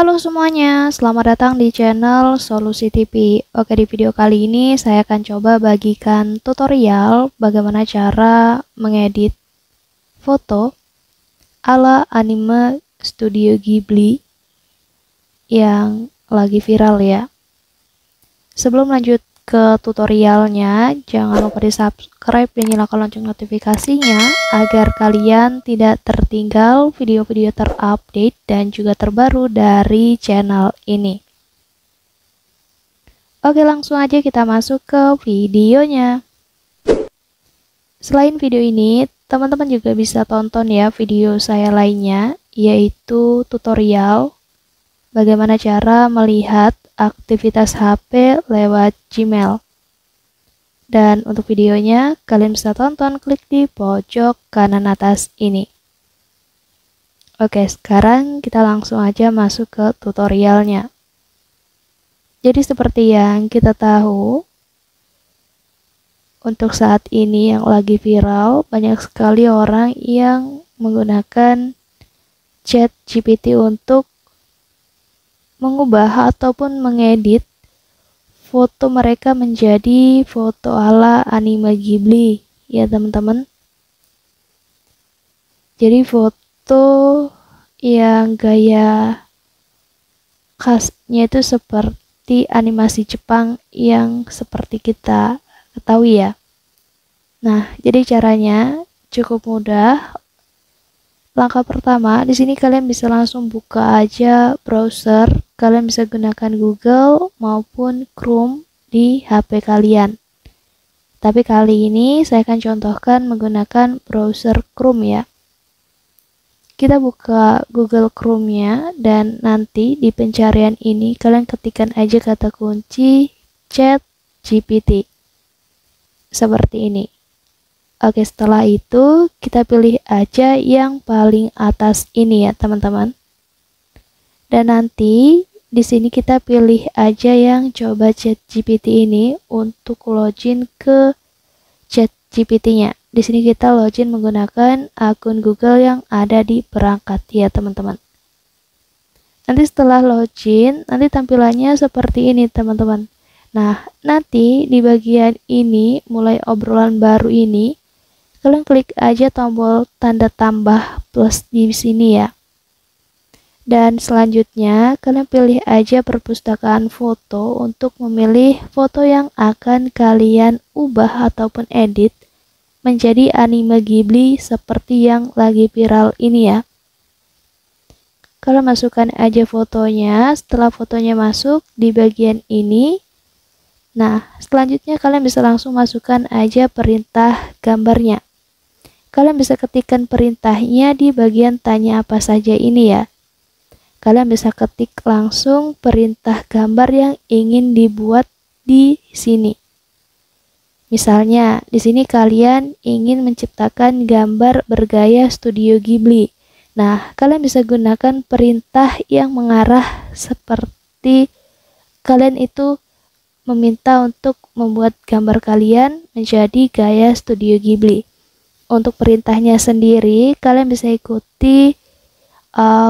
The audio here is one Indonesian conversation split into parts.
Halo semuanya, selamat datang di channel Solusi TV. Oke, di video kali ini saya akan coba bagikan tutorial bagaimana cara mengedit foto ala anime Studio Ghibli yang lagi viral ya. Sebelum lanjut ke tutorialnya, jangan lupa di subscribe dan nyalakan lonceng notifikasinya agar kalian tidak tertinggal video-video terupdate dan juga terbaru dari channel ini. Oke, langsung aja kita masuk ke videonya. Selain video ini, teman-teman juga bisa tonton ya video saya lainnya, yaitu tutorial bagaimana cara melihat aktivitas HP lewat Gmail. Dan untuk videonya, kalian bisa tonton klik di pojok kanan atas ini. Oke, sekarang kita langsung aja masuk ke tutorialnya. Jadi seperti yang kita tahu, untuk saat ini yang lagi viral, banyak sekali orang yang menggunakan ChatGPT untuk mengubah ataupun mengedit foto mereka menjadi foto ala anime Ghibli ya teman-teman. Jadi foto yang gaya khasnya itu seperti animasi Jepang yang seperti kita ketahui ya. Nah, jadi caranya cukup mudah. Langkah pertama, di sini kalian bisa langsung buka aja browser. Kalian bisa gunakan Google maupun Chrome di HP kalian. Tapi kali ini saya akan contohkan menggunakan browser Chrome ya. Kita buka Google Chrome-nya dan nanti di pencarian ini kalian ketikkan aja kata kunci ChatGPT. Seperti ini. Oke, setelah itu kita pilih aja yang paling atas ini ya, teman-teman. Dan nanti di sini kita pilih aja yang coba ChatGPT ini untuk login ke ChatGPT-nya. Di sini kita login menggunakan akun Google yang ada di perangkat ya, teman-teman. Nanti setelah login, nanti tampilannya seperti ini, teman-teman. Nah, nanti di bagian ini mulai obrolan baru ini kalian klik aja tombol tanda tambah plus di sini ya. Dan selanjutnya kalian pilih aja perpustakaan foto untuk memilih foto yang akan kalian ubah ataupun edit menjadi anime Ghibli seperti yang lagi viral ini ya. Kalian masukkan aja fotonya, setelah fotonya masuk di bagian ini. Nah, selanjutnya kalian bisa langsung masukkan aja perintah gambarnya. Kalian bisa ketikkan perintahnya di bagian tanya apa saja ini ya. Kalian bisa ketik langsung perintah gambar yang ingin dibuat di sini. Misalnya, di sini kalian ingin menciptakan gambar bergaya Studio Ghibli. Nah, kalian bisa gunakan perintah yang mengarah seperti kalian itu meminta untuk membuat gambar kalian menjadi gaya Studio Ghibli. Untuk perintahnya sendiri, kalian bisa ikuti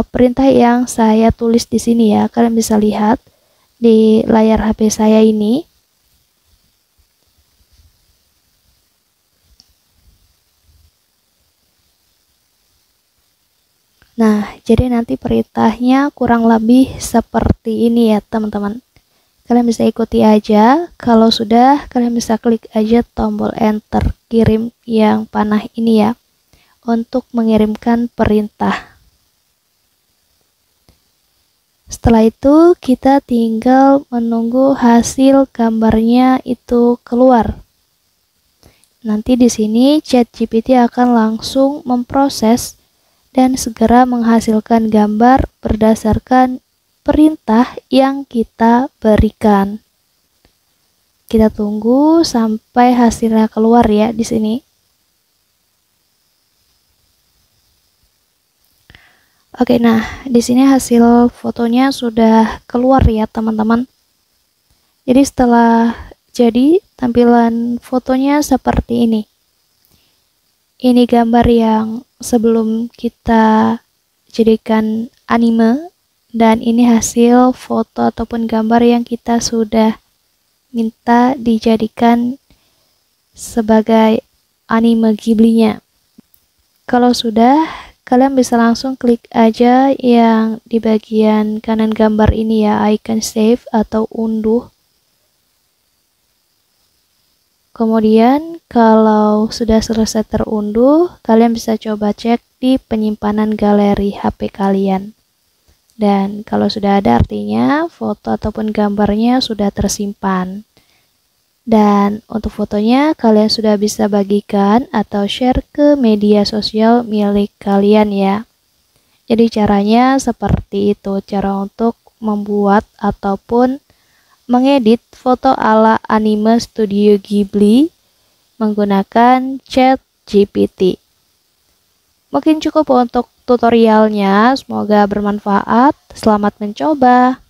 perintah yang saya tulis di sini ya. Kalian bisa lihat di layar HP saya ini. Nah, jadi nanti perintahnya kurang lebih seperti ini ya, teman-teman. Kalian bisa ikuti aja. Kalau sudah, kalian bisa klik aja tombol enter kirim yang panah ini ya untuk mengirimkan perintah. Setelah itu kita tinggal menunggu hasil gambarnya itu keluar. Nanti di sini ChatGPT akan langsung memproses dan segera menghasilkan gambar berdasarkan perintah yang kita berikan. Kita tunggu sampai hasilnya keluar ya di sini. Oke, nah di sini hasil fotonya sudah keluar ya teman-teman. Jadi setelah jadi tampilan fotonya seperti ini. Ini gambar yang sebelum kita jadikan anime Dan ini hasil foto ataupun gambar yang kita sudah minta dijadikan sebagai anime Ghibli-nya. Kalau sudah, kalian bisa langsung klik aja yang di bagian kanan gambar ini ya, icon save atau unduh. Kemudian kalau sudah selesai terunduh, kalian bisa coba cek di penyimpanan galeri HP kalian. Dan kalau sudah ada, artinya foto ataupun gambarnya sudah tersimpan. Dan untuk fotonya kalian sudah bisa bagikan atau share ke media sosial milik kalian ya. Jadi caranya seperti itu, cara untuk membuat ataupun mengedit foto ala anime Studio Ghibli menggunakan ChatGPT. Mungkin cukup untuk tutorialnya, semoga bermanfaat. Selamat mencoba.